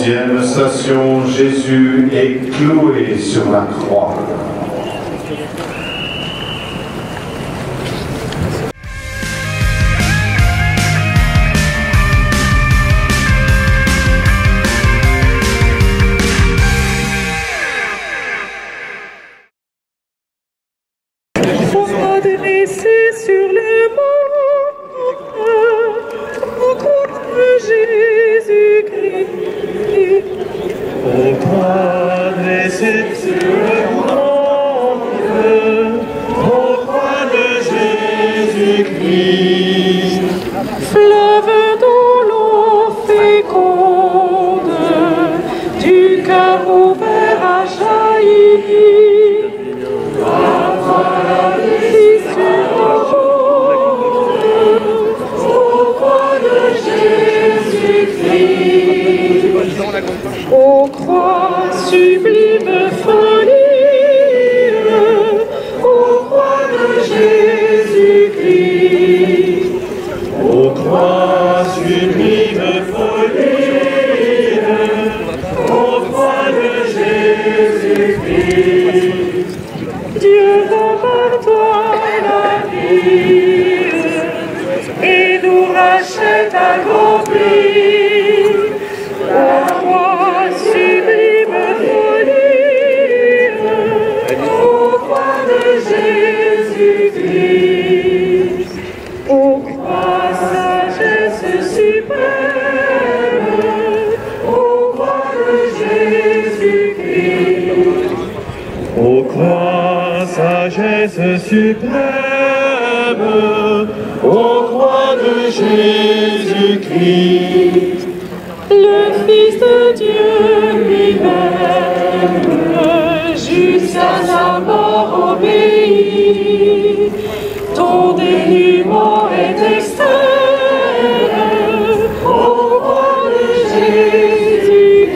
11e station, Jésus est cloué sur la croix. Ô croix sublime folie, ô croix de Jésus-Christ. Ô croix sublime folie, ô croix de Jésus-Christ. Dieu donne toi la vie et nous rachète à gros prix. Sagesse suprême, ô croix de Jésus-Christ. Le Fils de Dieu lui-même, jusqu'à sa mort obéit. Ton dénuement est extrême, ô croix de Jésus-Christ.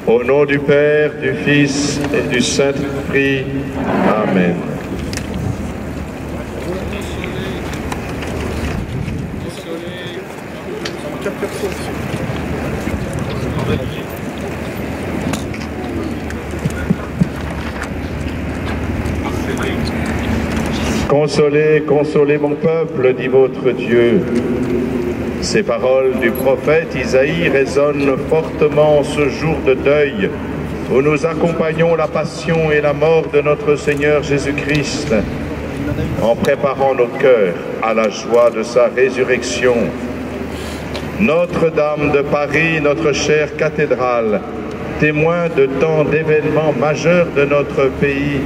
Au nom du Père, du Fils et du Saint-Esprit. Amen. Consolez, consolez mon peuple, dit votre Dieu. Ces paroles du prophète Isaïe résonnent fortement en ce jour de deuil où nous accompagnons la passion et la mort de notre Seigneur Jésus-Christ en préparant nos cœurs à la joie de sa résurrection. Notre-Dame de Paris, notre chère cathédrale, témoin de tant d'événements majeurs de notre pays,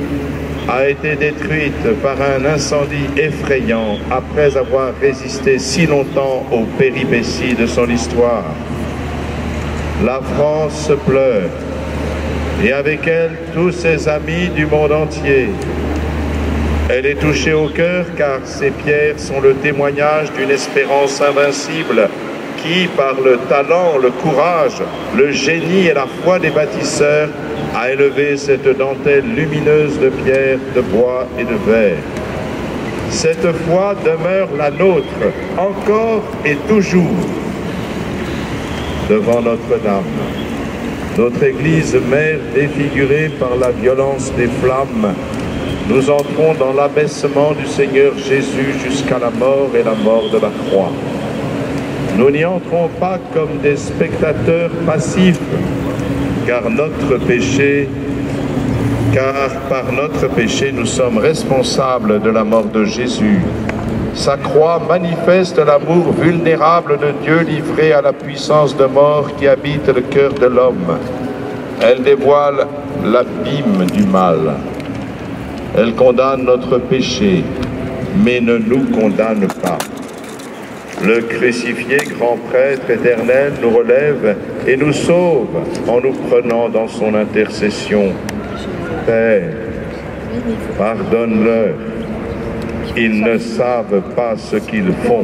a été détruite par un incendie effrayant après avoir résisté si longtemps aux péripéties de son histoire. La France pleure, et avec elle tous ses amis du monde entier. Elle est touchée au cœur car ces pierres sont le témoignage d'une espérance invincible qui, par le talent, le courage, le génie et la foi des bâtisseurs, a élevé cette dentelle lumineuse de pierre, de bois et de verre. Cette foi demeure la nôtre, encore et toujours, devant Notre-Dame. Notre Église mère défigurée par la violence des flammes, nous entrons dans l'abaissement du Seigneur Jésus jusqu'à la mort et la mort de la croix. Nous n'y entrons pas comme des spectateurs passifs, car par notre péché, nous sommes responsables de la mort de Jésus. Sa croix manifeste l'amour vulnérable de Dieu livré à la puissance de mort qui habite le cœur de l'homme. Elle dévoile l'abîme du mal. Elle condamne notre péché, mais ne nous condamne pas. Le crucifié, grand prêtre éternel, nous relève et nous sauve en nous prenant dans son intercession. Père, pardonne-leur, ils ne savent pas ce qu'ils font.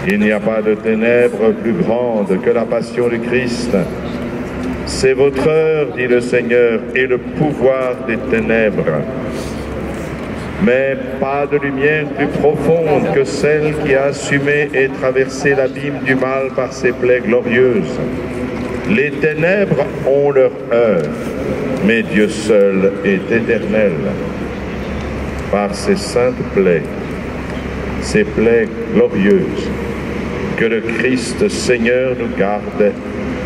Il n'y a pas de ténèbres plus grandes que la passion du Christ. C'est votre heure, dit le Seigneur, et le pouvoir des ténèbres. Mais pas de lumière plus profonde que celle qui a assumé et traversé l'abîme du mal par ses plaies glorieuses. Les ténèbres ont leur heure, mais Dieu seul est éternel. Par ses saintes plaies, ces plaies glorieuses, que le Christ Seigneur nous garde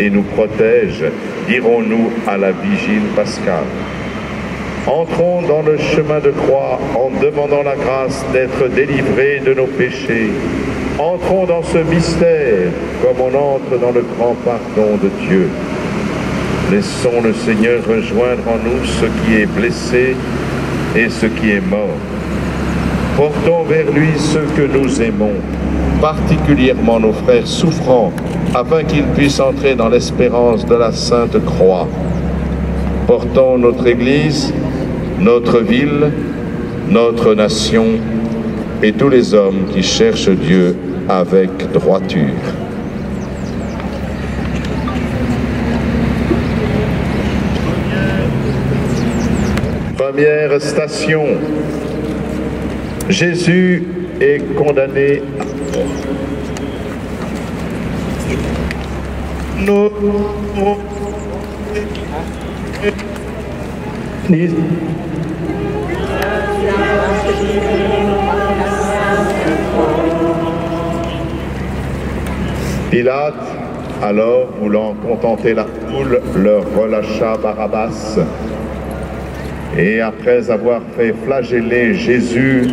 et nous protège, dirons-nous à la vigile pascale. Entrons dans le chemin de croix en demandant la grâce d'être délivrés de nos péchés. Entrons dans ce mystère comme on entre dans le grand pardon de Dieu. Laissons le Seigneur rejoindre en nous ce qui est blessé et ce qui est mort. Portons vers lui ceux que nous aimons, particulièrement nos frères souffrants, afin qu'ils puissent entrer dans l'espérance de la Sainte Croix. Portons notre Église, notre ville, notre nation et tous les hommes qui cherchent Dieu avec droiture. Première station, Jésus est condamné à mort. Pilate, alors, voulant contenter la foule, leur relâcha Barabbas. Et après avoir fait flageller Jésus,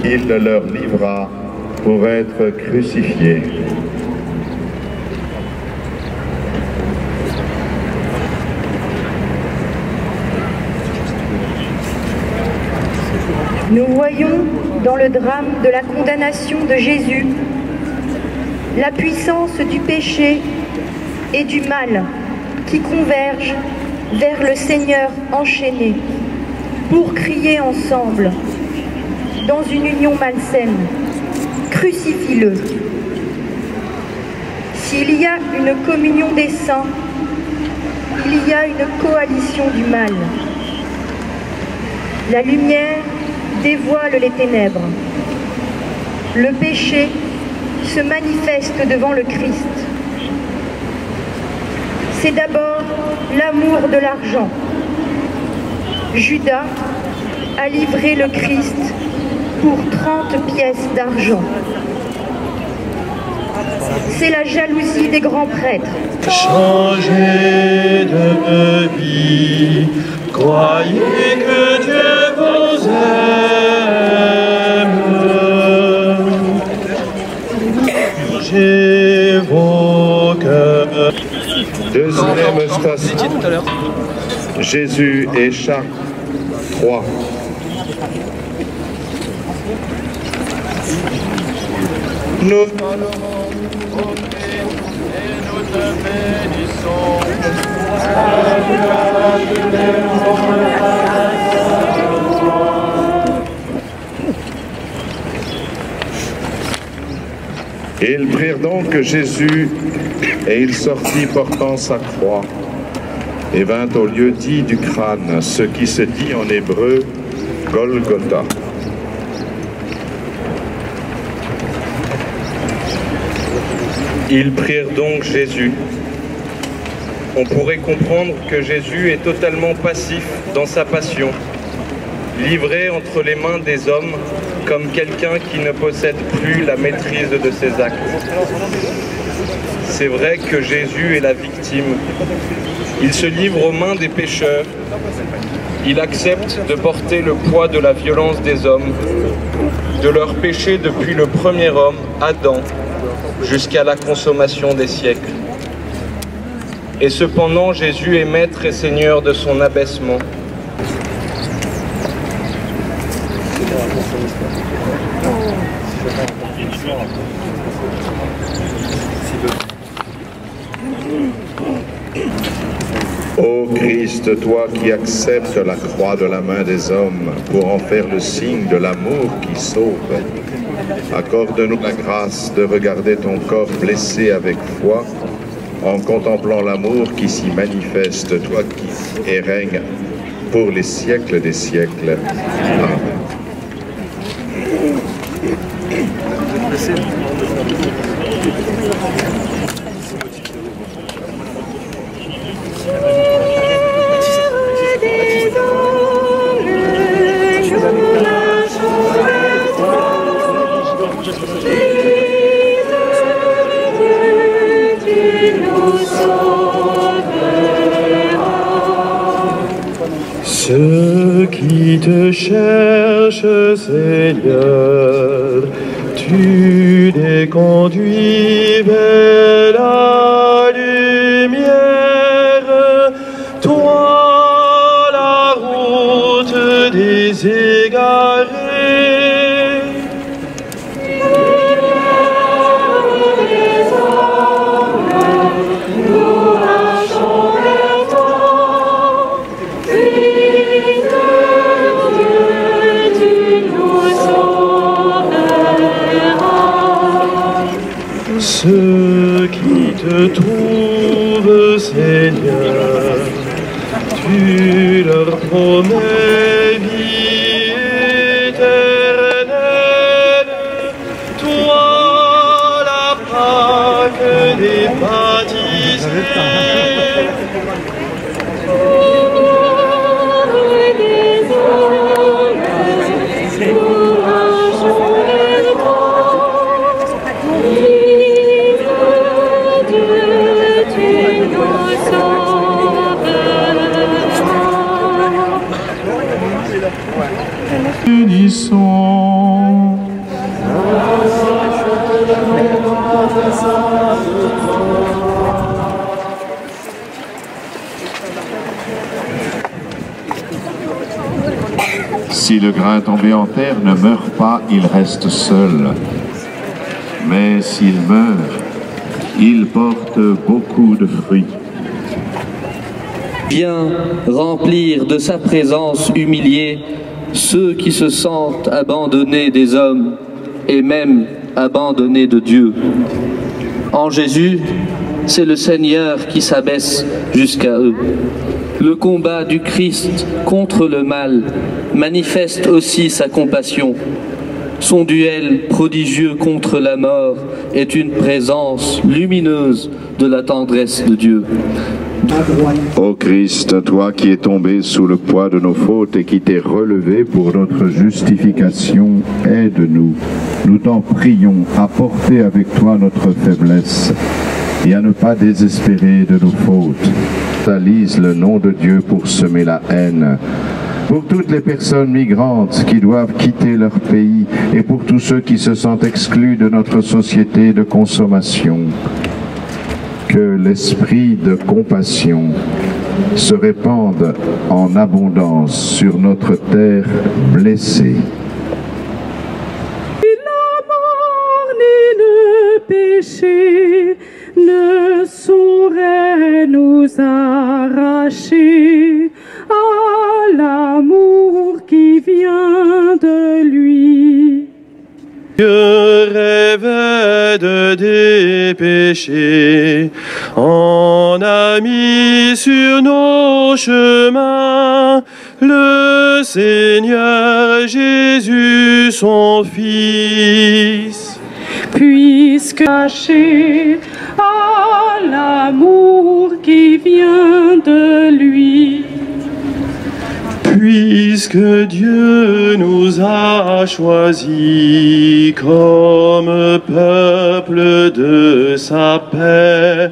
il le leur livra pour être crucifié. Nous voyons dans le drame de la condamnation de Jésus la puissance du péché et du mal qui convergent vers le Seigneur enchaîné pour crier ensemble dans une union malsaine, crucifie-le. S'il y a une communion des saints, il y a une coalition du mal. La lumière dévoile les ténèbres. Le péché se manifeste devant le Christ. C'est d'abord l'amour de l'argent. Judas a livré le Christ pour 30 pièces d'argent. C'est la jalousie des grands prêtres. Changez de vie, croyez que Dieu vous aime. Changez vos cœurs. Deuxième station, Jésus et Charles 3. Nous Ils prirent donc Jésus, et il sortit portant sa croix, et vint au lieu dit du crâne, ce qui se dit en hébreu Golgotha. Ils prirent donc Jésus. On pourrait comprendre que Jésus est totalement passif dans sa passion, livré entre les mains des hommes comme quelqu'un qui ne possède plus la maîtrise de ses actes. C'est vrai que Jésus est la victime. Il se livre aux mains des pécheurs. Il accepte de porter le poids de la violence des hommes, de leur péché depuis le premier homme, Adam, jusqu'à la consommation des siècles. Et cependant, Jésus est maître et seigneur de son abaissement. Ô Christ, toi qui acceptes la croix de la main des hommes pour en faire le signe de l'amour qui sauve, accorde-nous la grâce de regarder ton corps blessé avec foi en contemplant l'amour qui s'y manifeste, toi qui et règnes pour les siècles des siècles. Amen. Ceux qui te cherchent, Seigneur, tu les conduis vers la lumière. Toi, la route des égarés. Ceux qui te trouvent, Seigneur, tu leur promets vie éternelle. Toi, la Pâque des baptisés. Unissons. Si le grain tombé en terre ne meurt pas, il reste seul. Mais s'il meurt, il porte beaucoup de fruits. Vient remplir de sa présence humiliée ceux qui se sentent abandonnés des hommes et même abandonnés de Dieu. En Jésus, c'est le Seigneur qui s'abaisse jusqu'à eux. Le combat du Christ contre le mal manifeste aussi sa compassion. Son duel prodigieux contre la mort est une présence lumineuse de la tendresse de Dieu. Ô Christ, toi qui es tombé sous le poids de nos fautes et qui t'es relevé pour notre justification, aide-nous. Nous t'en prions à porter avec toi notre faiblesse et à ne pas désespérer de nos fautes. Salise le nom de Dieu pour semer la haine. Pour toutes les personnes migrantes qui doivent quitter leur pays et pour tous ceux qui se sentent exclus de notre société de consommation. Que l'esprit de compassion se répande en abondance sur notre terre blessée. La mort ni le péché ne sauraient nous arracher à l'amour qui vient de lui. Dieu rêvait de dépêcher, en a mis sur nos chemins le Seigneur Jésus, son Fils. Puisque caché à l'amour qui vient de lui. Puisque Dieu nous a choisis comme peuple de sa paix,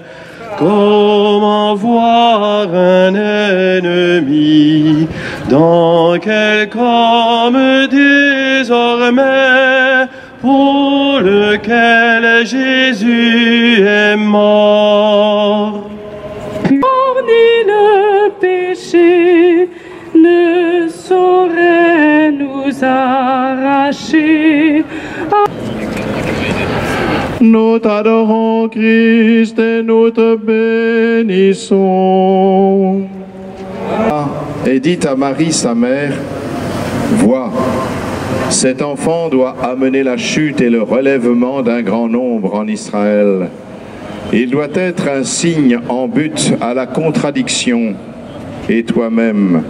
comment voir un ennemi dans quel homme désormais pour lequel Jésus est mort. Ni le péché ne saurait nous arracher. Nous t'adorons, Christ, et nous te bénissons. Et dit à Marie, sa mère, vois, cet enfant doit amener la chute et le relèvement d'un grand nombre en Israël. Il doit être un signe en but à la contradiction, et toi-même,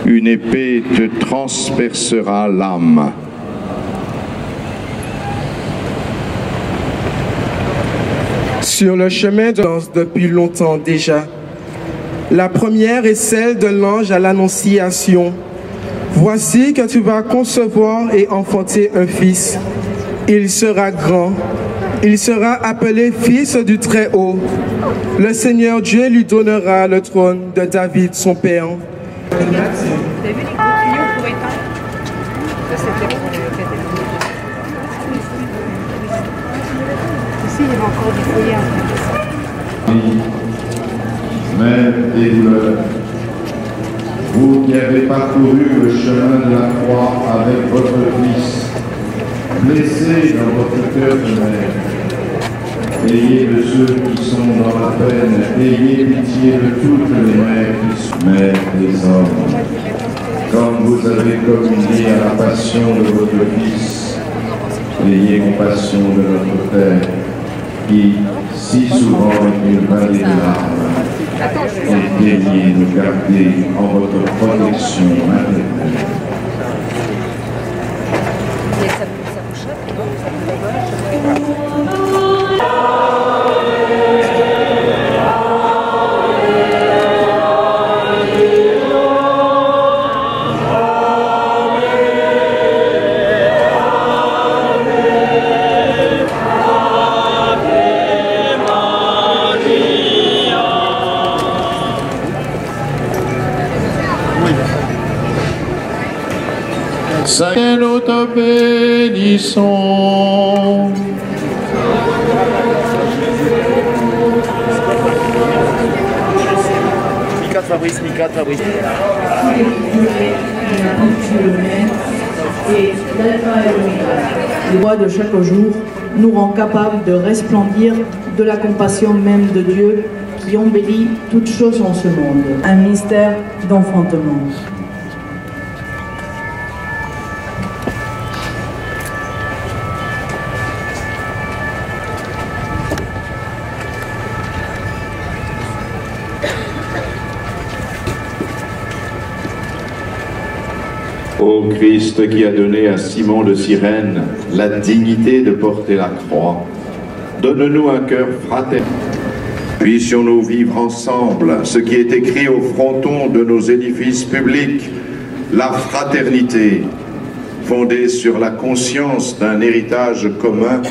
une épée te transpercera l'âme. Sur le chemin de l'Anse depuis longtemps déjà. La première est celle de l'ange à l'Annonciation. Voici que tu vas concevoir et enfanter un fils. Il sera grand, il sera appelé Fils du Très-Haut. Le Seigneur Dieu lui donnera le trône de David, son père. T'as vu les gros tuyaux pour éteindre? Ça, c'était pour les ici, il y avait encore du foyer en fait. Mère des douleurs, vous qui avez parcouru le chemin de la croix avec votre Fils, blessé dans votre cœur de mère, ayez de ceux qui sont dans la peine, ayez pitié de toutes les mères qui sont mères des hommes. Comme vous avez communié à la passion de votre Fils, ayez compassion de notre Père, qui si souvent est une vallée de larmes, et daignez nous garder en votre protection maternelle. Seigneur, nous te bénissons. Mika Fabrice. Et l'alpha et l'oméga, le roi de chaque jour, nous rend capables de resplendir de la compassion même de Dieu qui embellit toutes choses en ce monde. Un mystère d'enfantement. Ô Christ qui a donné à Simon de Cyrène la dignité de porter la croix, donne-nous un cœur fraternel. Puissions-nous vivre ensemble ce qui est écrit au fronton de nos édifices publics, la fraternité, fondée sur la conscience d'un héritage commun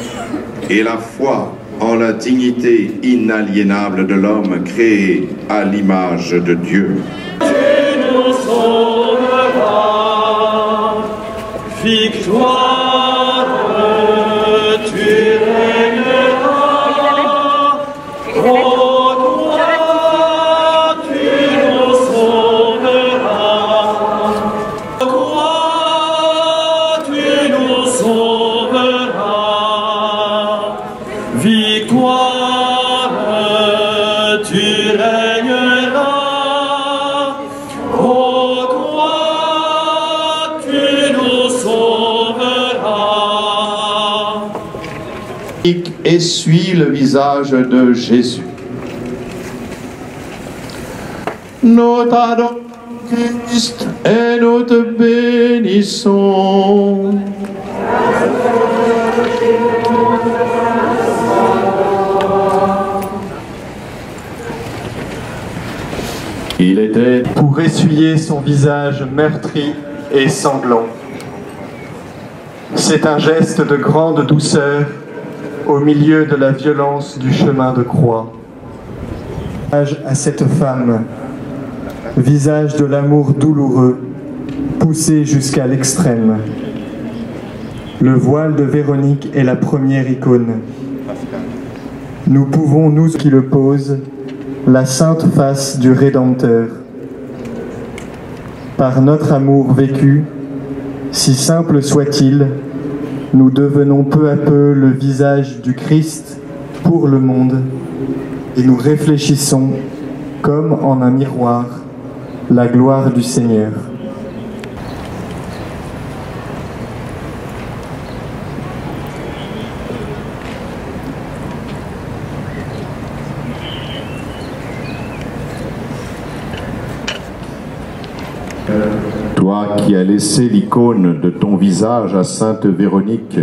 et la foi en la dignité inaliénable de l'homme créé à l'image de Dieu. Victoire, tu régneras, ô toi, tu nous sauveras, ô toi, tu nous sauveras, victoire, tu régneras, ô toi, tu nous sauveras. Essuie le visage de Jésus. Nous t'adorons, Christ, et nous te bénissons. Il était pour essuyer son visage meurtri et sanglant. C'est un geste de grande douceur au milieu de la violence du chemin de croix. À cette femme, visage de l'amour douloureux, poussé jusqu'à l'extrême. Le voile de Véronique est la première icône. Nous pouvons, nous qui le posent, la sainte face du Rédempteur. Par notre amour vécu, si simple soit-il, nous devenons peu à peu le visage du Christ pour le monde et nous réfléchissons, comme en un miroir, la gloire du Seigneur. Toi qui as laissé l'icône de ton visage à Sainte Véronique,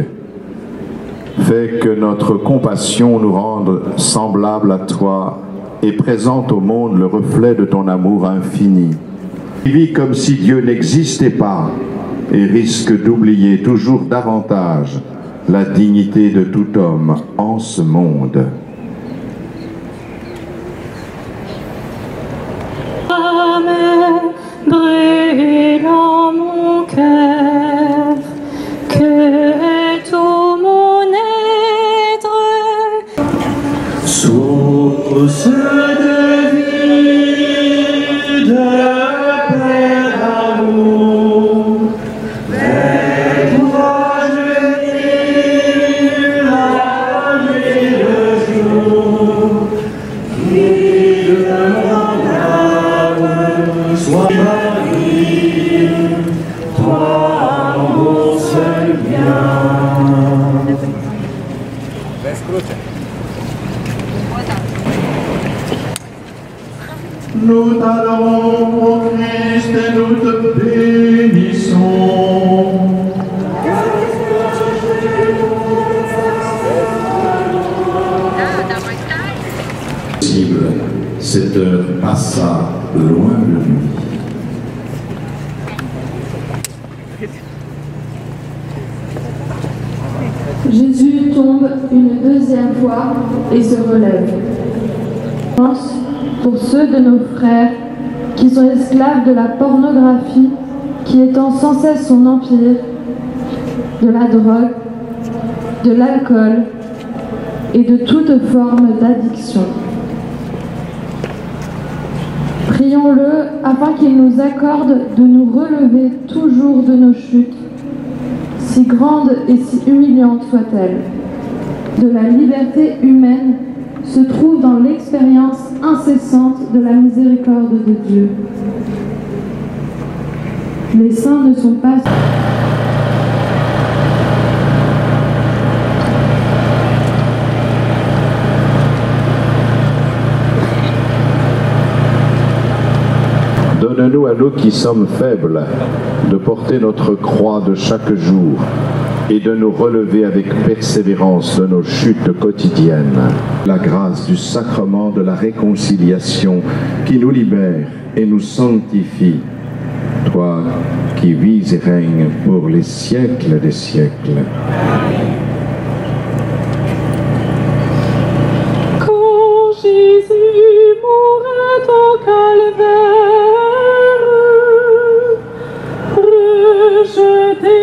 fais que notre compassion nous rende semblables à toi et présente au monde le reflet de ton amour infini. Vis comme si Dieu n'existait pas et risque d'oublier toujours davantage la dignité de tout homme en ce monde. Amen, brûle en mon cœur, que tout mon être, source de vie, de paix, d'amour, mais toi je vis la nuit et le jour, qui de mon âme soit Marie, toi mon seul bien. Nous t'adorons, ô Christ, et nous te bénissons. Cette heure passa loin de lui. Jésus tombe une deuxième fois et se relève. Pour ceux de nos frères qui sont esclaves de la pornographie, qui étend sans cesse son empire, de la drogue, de l'alcool et de toute forme d'addiction. Prions-le afin qu'il nous accorde de nous relever toujours de nos chutes, si grandes et si humiliantes soient-elles. De la liberté humaine se trouve dans l'expérience incessante de la miséricorde de Dieu. Les saints ne sont pas... Donne-nous à nous qui sommes faibles de porter notre croix de chaque jour et de nous relever avec persévérance de nos chutes quotidiennes. La grâce du sacrement de la réconciliation qui nous libère et nous sanctifie. Toi qui vis et règnes pour les siècles des siècles. quand Jésus mourait au calvaire, rejeté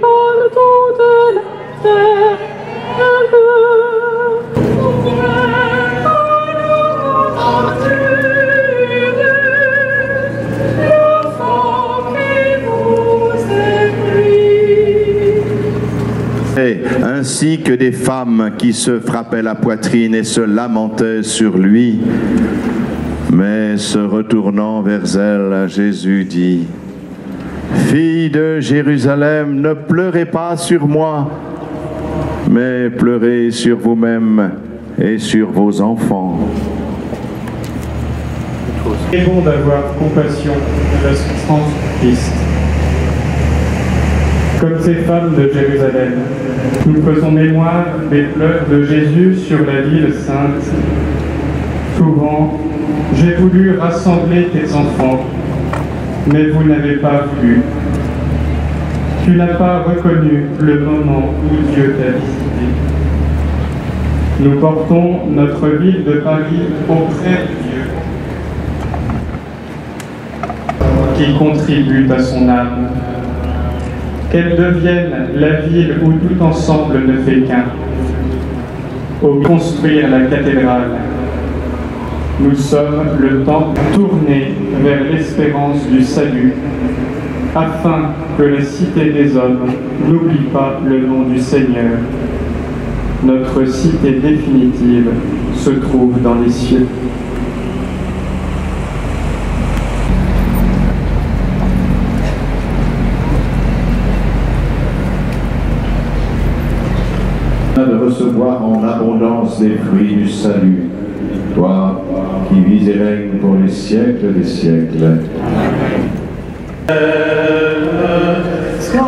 par toute la terre, ainsi que des femmes qui se frappaient la poitrine et se lamentaient sur lui. Mais se retournant vers elle, Jésus dit: Filles de Jérusalem, ne pleurez pas sur moi, mais pleurez sur vous-même et sur vos enfants. C'est bon d'avoir compassion de la souffrance du Christ. Comme ces femmes de Jérusalem, nous faisons mémoire des pleurs de Jésus sur la ville sainte. Souvent, j'ai voulu rassembler tes enfants, mais vous n'avez pas voulu. Tu n'as pas reconnu le moment où Dieu t'a visité. Nous portons notre ville de Paris auprès de Dieu, qui contribue à son âme. Qu'elle devienne la ville où tout ensemble ne fait qu'un. Au construire la cathédrale, nous sommes le temps tourné vers l'espérance du salut, afin que la cité des hommes n'oublie pas le nom du Seigneur. Notre cité définitive se trouve dans les cieux. De recevoir en abondance les fruits du salut, toi qui vis et règnes pour les siècles des siècles. Sur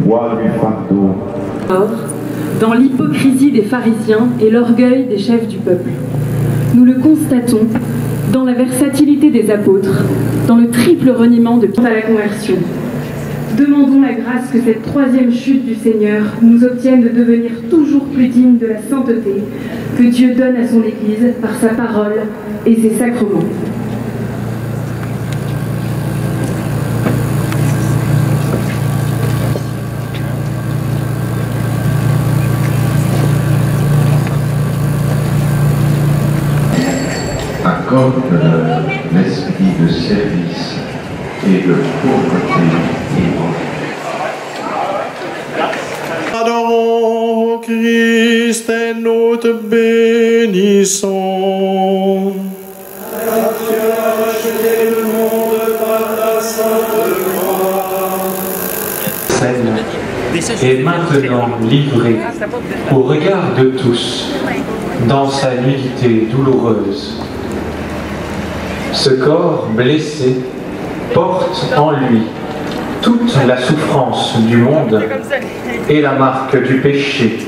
poids du fardeau. Dans l'hypocrisie des pharisiens et l'orgueil des chefs du peuple. Nous le constatons dans la versatilité des apôtres, dans le triple reniement de Pierre à la conversion. Demandons la grâce que cette troisième chute du Seigneur nous obtienne de devenir toujours plus dignes de la sainteté que Dieu donne à son Église par sa parole et ses sacrements. Accorde-leur l'esprit de service et de pauvreté évangélique. Adorons Christ et nous te bénissons. Tu as racheté le monde par ta sainte croix. Est maintenant livré au regard de tous dans sa nudité douloureuse. Ce corps blessé porte en lui toute la souffrance du monde et la marque du péché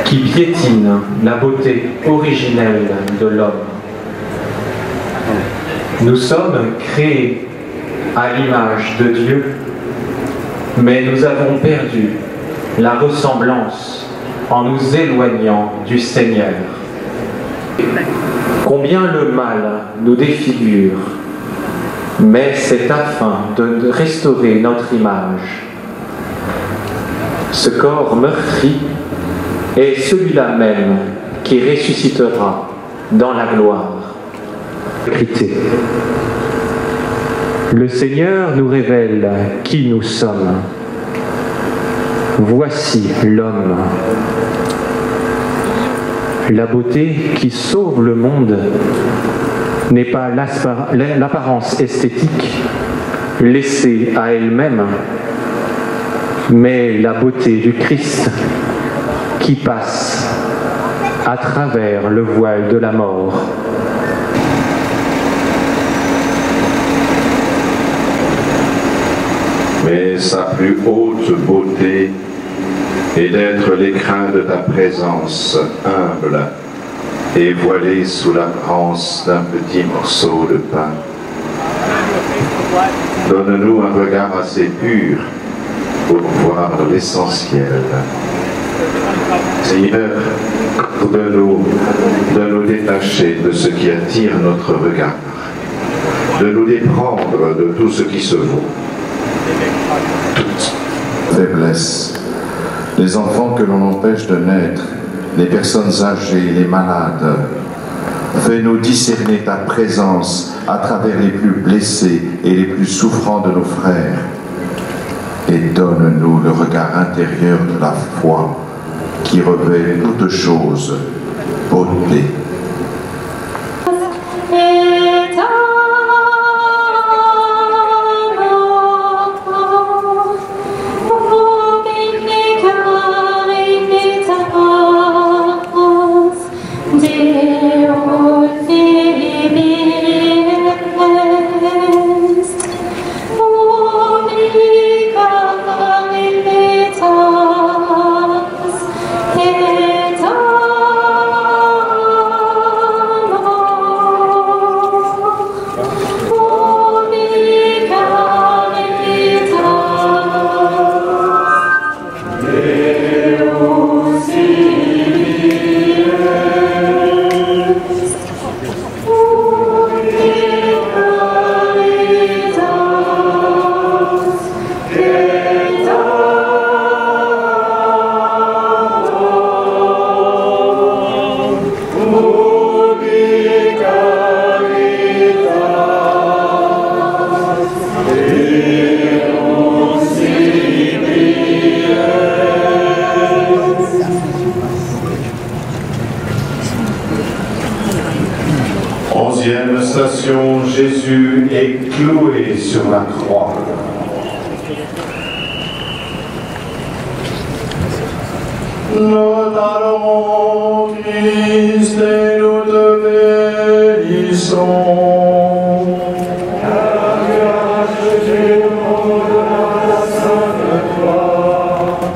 qui piétine la beauté originelle de l'homme. Nous sommes créés à l'image de Dieu, mais nous avons perdu la ressemblance en nous éloignant du Seigneur. Combien le mal nous défigure, mais c'est afin de restaurer notre image. Ce corps meurtri est celui-là même qui ressuscitera dans la gloire. Le Seigneur nous révèle qui nous sommes. Voici l'homme. La beauté qui sauve le monde n'est pas l'apparence esthétique laissée à elle-même, mais la beauté du Christ qui passe à travers le voile de la mort. Mais sa plus haute beauté est d'être l'écrin de ta présence humble et voilé sous l'apparence d'un petit morceau de pain. Donne-nous un regard assez pur pour voir l'essentiel. Seigneur, de nous détacher de ce qui attire notre regard, de nous déprendre de tout ce qui se vaut. Toute faiblesse, les enfants que l'on empêche de naître, les personnes âgées, les malades, fais-nous discerner ta présence à travers les plus blessés et les plus souffrants de nos frères, et donne-nous le regard intérieur de la foi qui revêt toutes choses beauté. Onzième station, Jésus est cloué sur la croix. Nous t'adorons, Christ, et nous te bénissons. Car tu as racheté le monde par ta sainte croix.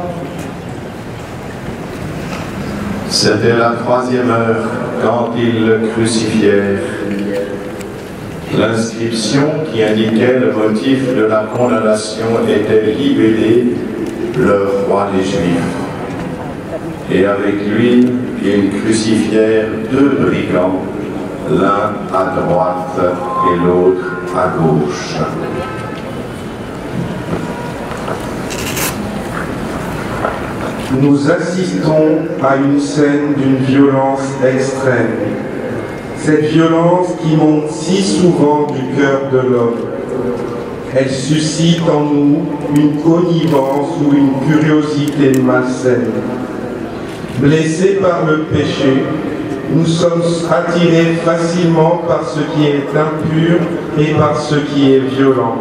C'était la 3e heure quand ils le crucifièrent. L'inscription qui indiquait le motif de la condamnation était libellée, le roi des Juifs. Et avec lui, ils crucifièrent 2 brigands, l'un à droite et l'autre à gauche. Nous assistons à une scène d'une violence extrême. Cette violence qui monte si souvent du cœur de l'homme. Elle suscite en nous une connivence ou une curiosité malsaine. Blessés par le péché, nous sommes attirés facilement par ce qui est impur et par ce qui est violent.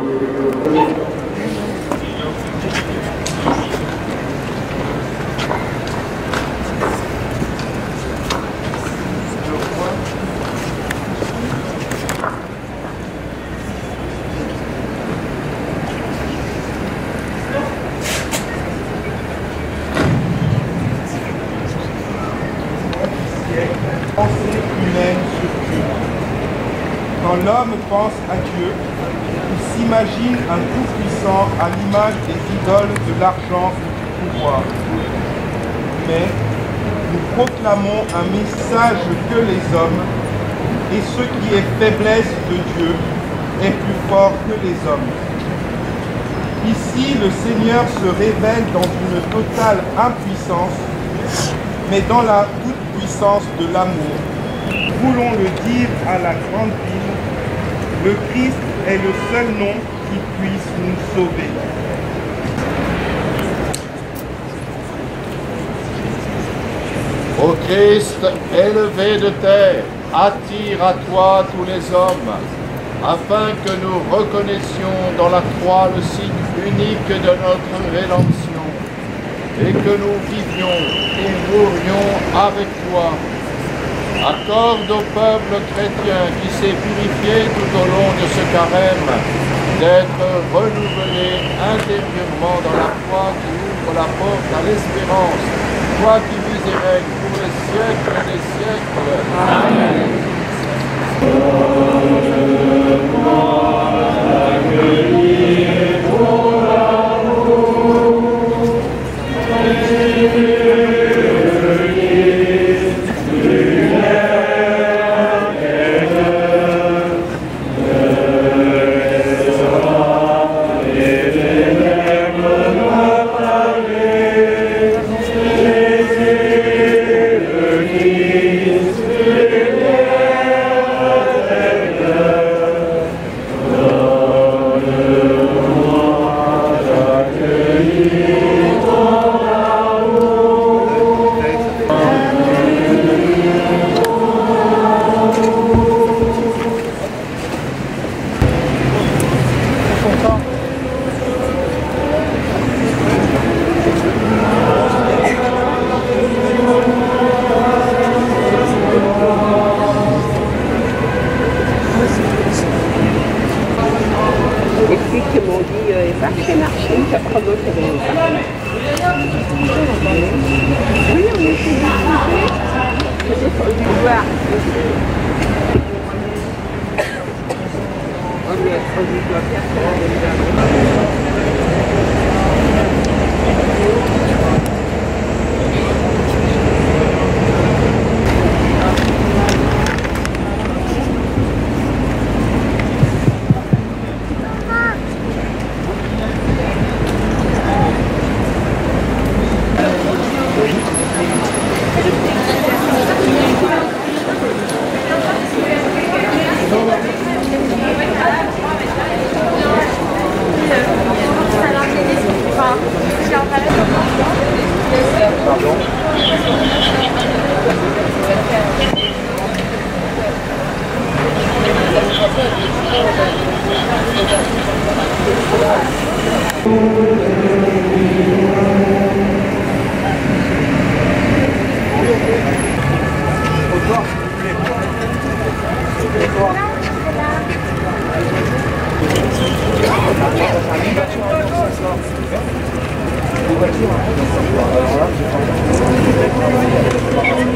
Quand l'homme pense à Dieu, il s'imagine un tout-puissant à l'image des idoles de l'argent et du pouvoir. Mais nous proclamons un message que les hommes, et ce qui est faiblesse de Dieu est plus fort que les hommes. Ici, le Seigneur se révèle dans une totale impuissance, mais dans la toute-puissance de l'amour. Voulons le dire à la grande ville, le Christ est le seul nom qui puisse nous sauver. Ô Christ, élevé de terre, attire à toi tous les hommes, afin que nous reconnaissions dans la croix le signe unique de notre rédemption, et que nous vivions et mourions avec toi. Accorde au peuple chrétien qui s'est purifié tout au long de ce carême d'être renouvelé intérieurement dans la foi qui ouvre la porte à l'espérance, toi qui vis et règnes pour les siècles des siècles. Amen. Thank you.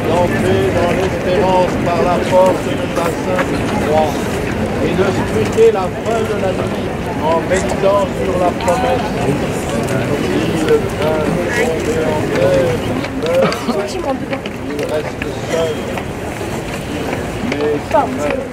d'entrer dans l'espérance par la force de ta sainte croix et de scruter la fin de la nuit en méditant sur la promesse. Si le prince tombé en terre meurt, il reste seul. Mais s'il meurt,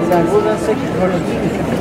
C'est un gros insecte volontaire.